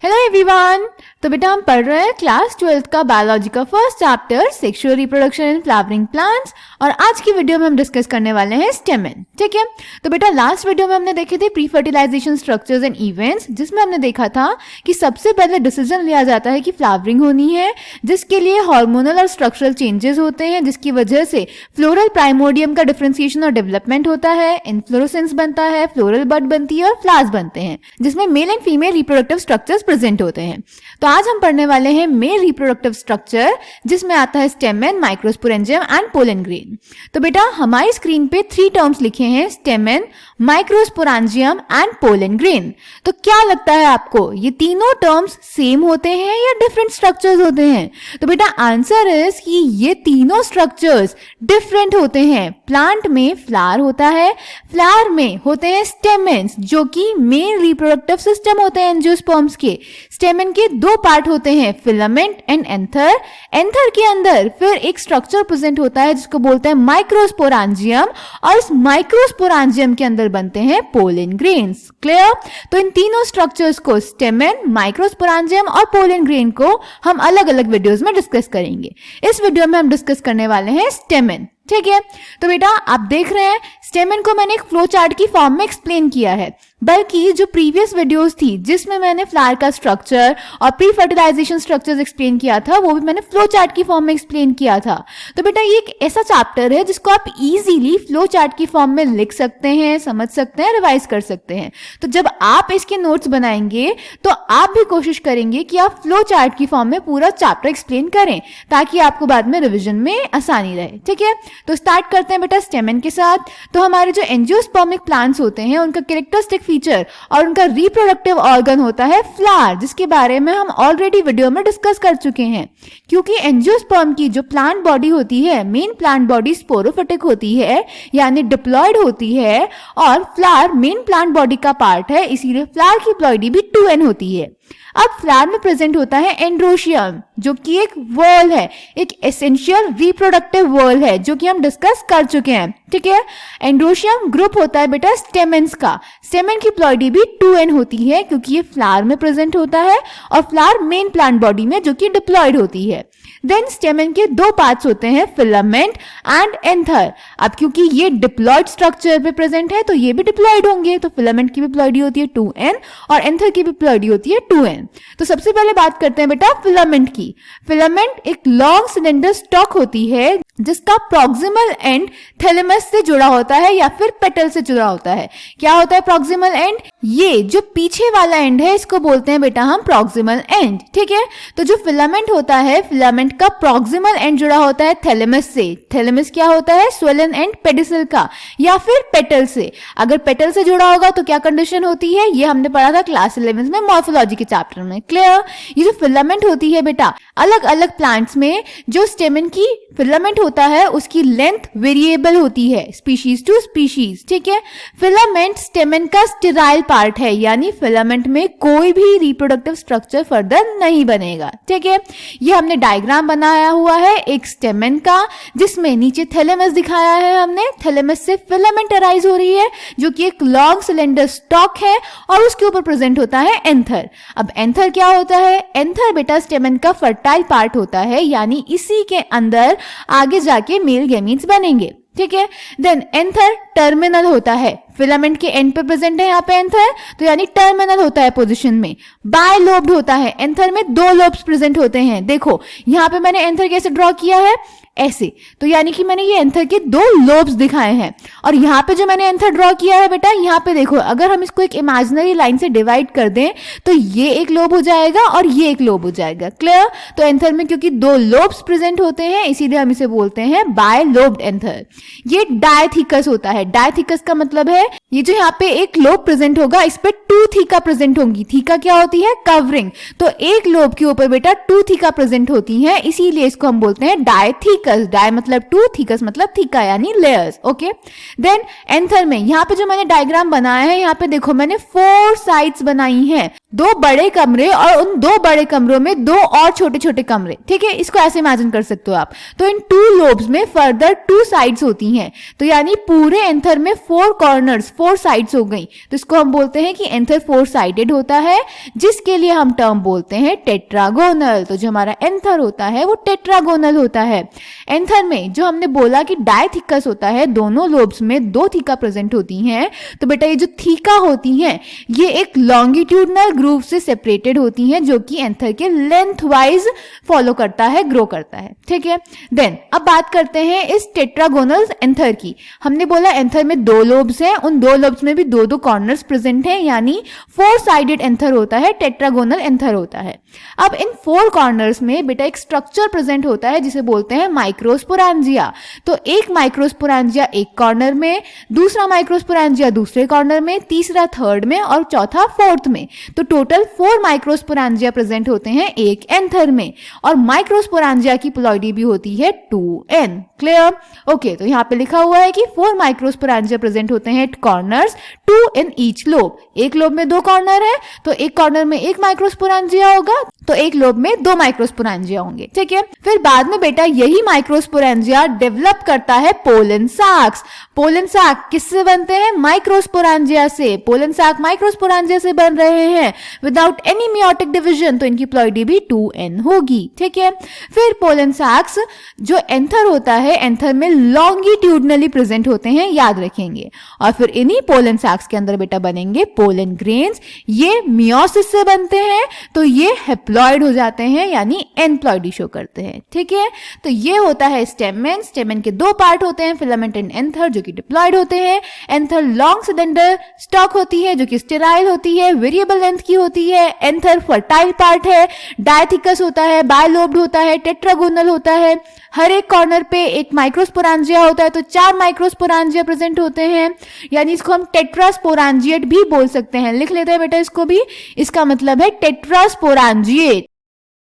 Hello everyone. तो बेटा हम पढ़ रहे हैं क्लास 12th का बायोलॉजी का first chapter sexual reproduction in flowering plants और आज की वीडियो में हम डिस्कस करने वाले हैं स्टेमेन। ठीक है, तो बेटा लास्ट वीडियो में हमने देखे थे pre fertilization structures and events, जिसमें हमने देखा था कि सबसे पहले डिसीजन लिया जाता है कि फ्लावरिंग होनी है, जिसके लिए हार्मोनल और स्ट्रक्चरल चेंजेस होते हैं, जिसकी वजह से फ्लोरल प्राइमोडियम का डिफरेंशिएशन और डेवलपमेंट होता है, इन्फ्लोरेसेंस बनता है, फ्लोरल बड बनती है और फ्लावर्स बनते हैं, जिसमें male and female reproductive structures present होते हैं। तो आज हम पढ़ने वाले हैं मेल रिप्रोडक्टिव स्ट्रक्चर, जिसमें आता है stamen, microsporangium and pollen grain. तो बेटा हमारी स्क्रीन पे 3 टर्म्स लिखे हैं, stamen, microsporangium and pollen grain. तो क्या लगता है आपको, ये तीनों टर्म्स सेम होते हैं या डिफरेंट स्ट्रक्चर्स होते हैं? तो बेटा आंसर इज कि ये तीनों स्ट्रक्चर्स डिफरेंट होते हैं। प्लांट में फ्लावर होता है, फ्लावर में होते हैं स्टेमेन्स, जो कि मेल रिप्रोडक्टिव सिस्टम होते हैं एंजियोस्पर्म्स के। स्टेमेन के 2 पार्ट होते हैं, फिलामेंट एंड एंथर। एंथर के अंदर फिर एक स्ट्रक्चर प्रेजेंट होता है जिसको बोलते हैं माइक्रोस्पोरेंजियम, और इस माइक्रोस्पोरेंजियम के अंदर बनते हैं पोलन ग्रेन्स। क्लियर? तो इन तीनों स्ट्रक्चर्स को, स्टेमेन, माइक्रोस्पोरेंजियम और पोलन ग्रेन को, हम अलग अलग वीडियोस में डिस्कस करेंगे। इस वीडियो में हम डिस्कस करने वाले हैं स्टेमेन। ठीक है, तो बेटा आप देख रहे हैं स्टेमेन को मैंने एक फ्लो चार्ट की फॉर्म में एक्सप्लेन किया है, बल्कि जो प्रीवियस वीडियोस थी जिसमें मैंने फ्लावर का स्ट्रक्चर और प्री फर्टिलाइजेशन स्ट्रक्चर्स एक्सप्लेन किया था, वो भी मैंने फ्लो चार्ट की फॉर्म में एक्सप्लेन किया था। तो बेटा ये एक ऐसा चैप्टर है जिसको आप इजीली फ्लो चार्ट की फॉर्म में लिख सकते हैं, समझ सकते हैं, रिवाइज कर सकते हैं। तो जब आप इसके नोट्स बनाएंगे तो आप भी कोशिश करेंगे कि आप फ्लो चार्ट की फॉर्म में पूरा चैप्टर एक्सप्लेन करें, ताकि आपको बाद में रिविजन में आसानी रहे। ठीक है, तो स्टार्ट करते हैं बेटा स्टेमेन के साथ। तो हमारे जो एंजियोस्पर्मिक प्लांट्स होते हैं, उनका कैरेक्टरिस्टिक फीचर और उनका रिप्रोडक्टिव ऑर्गन होता है फ्लावर, जिसके बारे में हम ऑलरेडी वीडियो में डिस्कस कर चुके हैं। क्योंकि एंजियोस्पर्म की जो प्लांट बॉडी होती है, मेन प्लांट बॉडी स्पोरोफिटिक होती है, यानी डिप्लॉयड होती है, और फ्लावर मेन प्लांट बॉडी का पार्ट है, इसीलिए फ्लावर की प्लॉइडी भी 2n होती है। अब फ्लावर में प्रेजेंट होता है एंड्रोशियम, जो कि एक वॉल है, एक एसेंशियल रिप्रोडक्टिव वॉल है, जो कि हम डिस्कस कर चुके हैं। ठीक है, एंड्रोशियम ग्रुप होता है बेटा स्टेमेन्स का। स्टेमेन की प्लॉइडी भी 2n होती है, क्योंकि ये फ्लावर में प्रेजेंट होता है, और फ्लावर मेन प्लांट बॉडी में, जो कि डिप्लॉयड होती है। देन स्टेमेन के 2 पार्ट्स होते हैं, फिलामेंट एंड एंथर। अब क्योंकि ये डिप्लॉयड स्ट्रक्चर पे प्रेजेंट है, तो ये भी डिप्लॉयड होंगे, तो फिलामेंट की भी प्लॉइडी होती है 2n और एंथर की भी प्लॉइडी होती है 2n। तो सबसे पहले बात करते हैं बेटा फिलामेंट की। फिलामेंट एक लॉन्ग सिलेंडर स्टॉक होती है, जिसका प्रॉक्सिमल एंड थैलेमस से जुड़ा होता है या फिर पेटल से जुड़ा होता है। क्या होता है प्रॉक्सिमल एंड? ये जो पीछे वाला एंड है, इसको बोलते हैं बेटा हम प्रॉक्सिमल एंड। ठीक है, तो जो फिलामेंट होता है, फिलामेंट का प्रॉक्सिमल एंड जुड़ा होता है थैलेमस से। थैलेमस क्या होता है? स्वेलन एंड पेडिसल का, या फिर पेटल से। अगर पेटल से जुड़ा होगा तो क्या कंडीशन होती है, ये हमने पढ़ा था क्लास 11 में मॉर्फोलॉजी के चैप्टर में। क्लियर? ये जो फिलामेंट होती है बेटा, अलग अलग प्लांट्स में जो स्टेमेन की फिलामेंट होता है, उसकी लेंथ वेरिएबल होती है स्पीशीज टू स्पीशीज। ठीक है, फिलामेंट स्टेमेन का स्टेराइल पार्ट है, यानी फिलामेंट में कोई भी रिप्रोडक्टिव स्ट्रक्चर फर्दर नहीं बनेगा। ठीक है, ये हमने डायग्राम बनाया हुआ है एक स्टेमेन का, जिसमें नीचे थैलेमस दिखाया है हमने। थैलेमस से फिलामेंट अराइज हो रही है, जो कि एक लॉन्ग सिलेंडर स्टॉक है, और उसके ऊपर प्रेजेंट होता है एंथर। अब एंथर क्या होता है? एंथर बेटा स्टेमेन का फर्टाइल पार्ट होता है, यानी इसी के अंदर आगे जाके मेल गैमीट्स बनेंगे। ठीक है, देन एंथर टर्मिनल होता है, फिलामेंट के एंड पे प्रेजेंट है यहाँ पे एंथर, तो यानी टर्मिनल होता है पोजीशन में। बायलोब्ड होता है, एंथर में 2 लोब्स प्रेजेंट होते हैं। देखो यहाँ पे मैंने एंथर कैसे ड्रॉ किया है, ऐसे, तो यानी कि मैंने ये एंथर के 2 लोब्स दिखाए हैं। और यहाँ पे जो मैंने एंथर ड्रॉ किया है बेटा, यहाँ पे देखो, अगर हम इसको एक इमेजिनरी लाइन से डिवाइड कर दें तो ये एक लोब हो जाएगा और ये एक लोब हो जाएगा। क्लियर? तो एंथर में क्योंकि 2 लोब्स प्रेजेंट होते हैं, इसीलिए हम इसे बोलते हैं बायलोब्ड एंथर। ये डायथिकस होता है। डायथिकस का मतलब है ये जो यहाँ पे एक लोब प्रेजेंट होगा, इस पे 2 थीका प्रेजेंट होंगी। थीका क्या होती है? कवरिंग। तो एक लोब के ऊपर बेटा 2 थीका प्रेजेंट होती है, इसीलिए इसको हम बोलते हैं डायथिकस। डाय मतलब 2, थीकस मतलब थीका, यानी लेयर्स। ओके, देन एंथर में यहाँ पे जो मैंने डायग्राम बनाया है, यहाँ पे देखो मैंने 4 साइड्स बनाई हैं, 2 बड़े कमरे और उन 2 बड़े कमरों में 2 और छोटे छोटे कमरे। ठीक है, इसको ऐसे इमेजिन कर सकते हो आप। तो इन 2 लोब्स में फर्दर 2 साइड्स होती हैं, तो यानी पूरे एंथर में 4 कॉर्नर्स, 4 साइड्स हो गई, तो इसको हम बोलते हैं कि एंथर 4 साइडेड होता है, जिसके लिए हम टर्म बोलते हैं टेट्रागोनल। तो जो हमारा एंथर होता है वो टेट्रागोनल होता है। एंथर में जो हमने बोला कि डायथिकस होता है, दोनों लोब्स में 2 थीका प्रेजेंट होती हैं, तो बेटा ये जो थीका होती हैं ये एक लॉन्गिट्यूडनल ग्रूव से सेपरेटेड होती हैं, जो कि एंथर के लेंथ वाइज फॉलो करता है, ग्रो करता है। ठीक है, देन अब बात करते हैं इस टेट्रागोनल एंथर की। हमने बोला एंथर में 2 लोब्स हैं, उन 2 लोब्स में भी 2 कॉर्नर्स प्रेजेंट हैं, यानी 4 साइडेड एंथर होता है, टेट्रागोनल एंथर होता है। अब इन 4 कॉर्नर्स में बेटा एक स्ट्रक्चर प्रेजेंट होता है जिसे बोलते हैं माइक्रोस्पोरेंजिया। तो एक माइक्रोस्पोरेंजिया एक कॉर्नर में, दूसरा माइक्रोस्पोरेंजिया दूसरे कॉर्नर में, तीसरा थर्ड में और चौथा फोर्थ में। तो टोटल 4 माइक्रोस्पोरेंजिया प्रेजेंट होते हैं एक एंथर में, और माइक्रोस्पोरेंजिया की प्लॉइडी भी होती है 2n। क्लियर? ओके, तो यहाँ पे लिखा हुआ है कि 4 माइक्रोस्पोरेंजिया प्रेजेंट होते हैं at corners, 2 in each lobe. एक लोब में 2 कॉर्नर है, तो एक कॉर्नर में एक माइक्रोस्पोरेंजिया होगा, तो एक लोब में 2 माइक्रोस्पोरेंजिया होंगे। ठीक है, फिर बाद में बेटा यही माइक्रोस्पोरेंजिया डेवलप करता है पोलन साक्स। पोलन साक किससे बनते हैं? माइक्रोस्पोरेंजिया से। पोलन साक माइक्रोस्पोरेंजिया से बन रहे हैं विदाउट एनी मियोटिक डिवीजन, तो इनकी प्लॉइडी भी 2n होगी। ठीक है, फिर पोलन साक्स जो एंथर होता है, एंथर में लॉन्गिट्यूडनली प्रेजेंट होते हैं, याद रखेंगे। और फिर इन्हीं पोलन साक्स के अंदर बेटा बनेंगे पोलन ग्रेन्स। ये मियोसिस से बनते हैं, तो ये हेप्लॉइड हो जाते हैं, यानी एनप्लॉइडी शो करते हैं। ठीक है, तो ये होता है स्टेमेन। स्टेमेन के 2 पार्ट होते हैं, फिलामेंट एंड एंथर, जो कि डिप्लॉइड होते हैं। एंथर लॉन्ग सिलेंडर स्टॉक होती है, जो कि स्टेराइल होती है, वेरिएबल लेंथ की होती है। एंथर फर्टाइल पार्ट है, डायथिकस होता है, बायलोब्ड होता है, टेट्रागोनल होता है। हर एक कॉर्नर पे एक माइक्रोस्पोरेंजिया होता है, तो 4 माइक्रोस्पोरेंजिया प्रेजेंट होते हैं, यानी इसको हम टेट्रास्पोरेंजिएट भी बोल सकते हैं। लिख लेते हैं बेटा इसको भी, इसका मतलब है टेट्रास्पोरेंजिएट,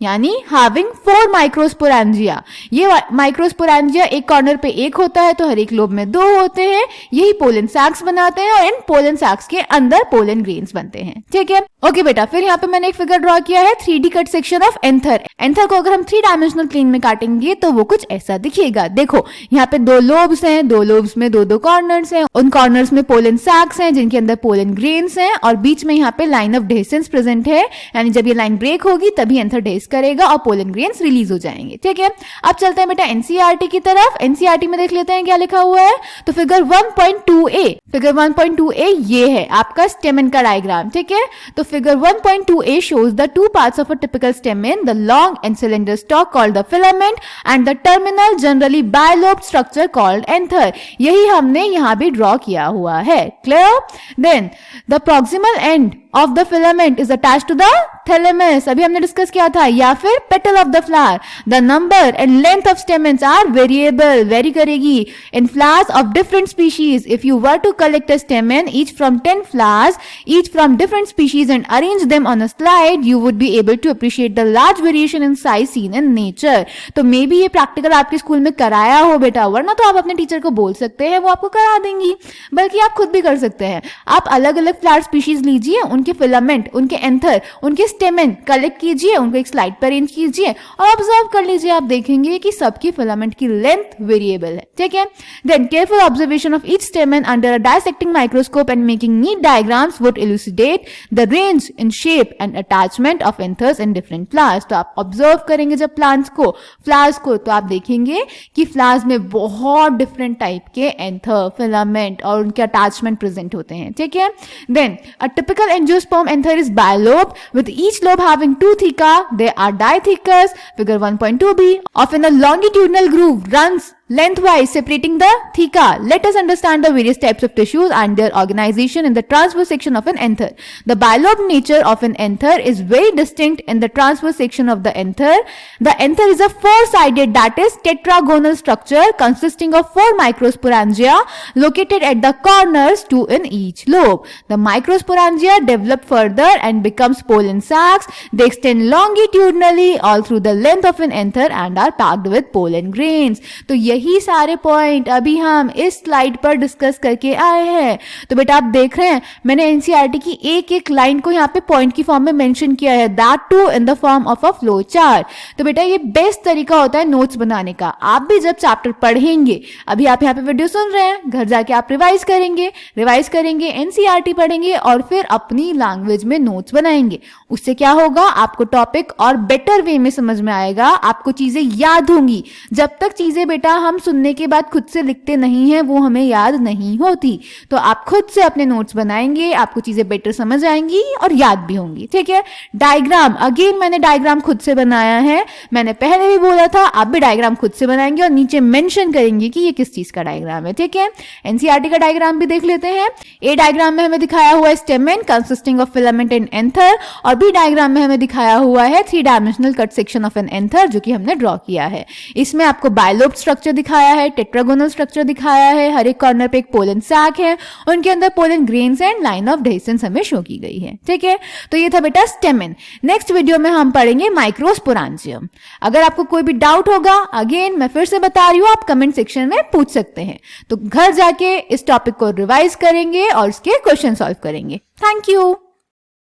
यानी हैविंग 4 माइक्रोस्पोरेंजिया। ये माइक्रोस्पोरेंजिया एक कॉर्नर पे एक होता है, तो हर एक लोब में 2 होते हैं। यही पोलन सैक्स बनाते हैं, और इन पोलन सैक्स के अंदर पोलन ग्रेन्स बनते हैं। ठीक है, ओके बेटा, फिर यहाँ पे मैंने एक फिगर ड्रॉ किया है 3D cut section of anther. Anther को अगर हम 3 डायमेंशनल प्लेन में काटेंगे तो वो कुछ ऐसा दिखेगा। देखो यहाँ पे 2 लोब्स हैं, 2 लोब्स में 2 कॉर्नर्स हैं, उन कॉर्नर्स में पोलन सैक्स हैं जिनके अंदर पोलन ग्रेन्स हैं, और बीच में यहाँ पे लाइन ऑफ डेसेंस प्रेजेंट है, यानी जब ये लाइन ब्रेक होगी तभी एंथर डेस करेगा और पोलन ग्रेन्स रिलीज हो जाएंगे। ठीक है, अब चलते हैं बेटा एनसीईआरटी की तरफ। एनसीईआरटी में देख लेते हैं क्या लिखा हुआ है। तो फिगर 1.2a, फिगर 1.2a ये है आपका स्टेमेन का डायग्राम। ठीक है, तो figure 1.2a shows the 2 parts of a typical stamen, the long and cylinder stalk called the filament and the terminal generally bilobed structure called anther। यही हमने यहाँ भी ड्रॉ किया हुआ है। Clear? Then the proximal end of the filament is attached to the thalamus, अभी हमने discuss किया था, या फिर petal of the flower। The number and length of stamens are variable, vary करेगी in flowers of different species। If you were to collect a stamen each from 10 flowers, each from different species, and arrange them on a slide, you would be able to appreciate the large variation in size seen in nature। तो may be ये practical आपके school में कराया हो बेटा, वरना तो आप अपने टीचर को बोल सकते हैं, वो आपको करा देंगी, बल्कि आप खुद भी कर सकते हैं। आप अलग अलग फ्लावर स्पीशीज लीजिए, उनके फिलामेंट, उनके एंथर, उनके स्टेमेन कलेक्ट कीजिए, उनको एक स्लाइड पर अरेंज कीजिए और ऑब्जर्व कर लीजिए। आप देखेंगे कि सबकी फिलामेंट की लेंथ वेरिएबल है। ठीक है, then careful observation of each stamen under a dissecting microscope and making neat diagrams would elucidate the range in shape and attachment of anthers in different flowers. तो आप ऑब्जर्व करेंगे जब plants को, flowers को, तो आप देखेंगे कि फ्लावर्स में बहुत डिफरेंट टाइप के एंथर, फिलामेंट और उनके अटैचमेंट प्रेजेंट होते हैं। ठीक है, then a typical angiosperm anther is bilobed with each lobe having 2 theca. They are dithecous. Figure 1.2b often a longitudinal groove runs lengthwise separating the theca. Let us understand the various types of tissues and their organization in the transverse section of an anther. The bilobed nature of an anther is very distinct in the transverse section of the anther. The anther is a 4-sided, that is tetragonal structure consisting of 4 microsporangia located at the corners, 2 in each lobe. The microsporangia develop further and becomes pollen sacs. They extend longitudinally all through the length of an anther and are packed with pollen grains. तो यही सारे point अभी हम इस slide पर discuss करके आए हैं। तो बेटा आप देख रहे हैं मैंने एनसीईआरटी की एक एक लाइन को यहाँ पे पॉइंट की फॉर्म में मेंशन किया है, that too in the form of a flow chart. तो बेटा ये बेस्ट तरीका होता है नोट्स बनाने का। आप भी जब चैप्टर पढ़ेंगे, अभी आप यहाँ पे वीडियो सुन रहे हैं, घर जाके आप रिवाइज करेंगे एनसीईआरटी पढ़ेंगे और फिर अपनी लैंग्वेज में नोट्स बनाएंगे। उससे क्या होगा, आपको टॉपिक और बेटर वे में समझ में आएगा, आपको चीजें याद होंगी। जब तक चीजें बेटा हम सुनने के बाद खुद से लिखते नहीं है वो हमें याद नहीं होती। तो आप खुद से अपने नोट्स बनाएंगे, आपको चीजें बेटर समझ आएंगी और याद भी होंगी। ठीक है। डायग्राम, अगेन मैंने डायग्राम खुद से बनाया है, मैंने पहले भी बोला था आप भी डायग्राम खुद से बनाएंगे और नीचे मेंशन करेंगे कि ये किस चीज का डायग्राम है। ठीक है। एनसीईआरटी का डायग्राम भी देख लेते हैं। ए डायग्राम में हमें दिखाया हुआ है stamen consisting of filament and anther, और बी डायग्राम में हमें दिखाया हुआ है 3 dimensional cut section of an anther, जो कि हमने ड्रॉ किया है। इसमें आपको बायलोब स्ट्रक्चर दिखाया है, टेट्रागोनल स्ट्रक्चर दिखाया है, हर एक कॉर्नर पे एक पोलन सैक है, उनके अंदर pollen grains and line of dehiscence हमें शो की गई है। ठीक है। तो ये था बेटा स्टेमेन। नेक्स्ट वीडियो में हम पढ़ेंगे माइक्रोस्पोरांजियम। अगर आपको कोई भी डाउट होगा, अगेन मैं फिर से बता रही हूँ, आप कमेंट सेक्शन में पूछ सकते हैं। तो घर जाके इस टॉपिक को रिवाइज करेंगे और इसके क्वेश्चन सॉल्व करेंगे। Thank you.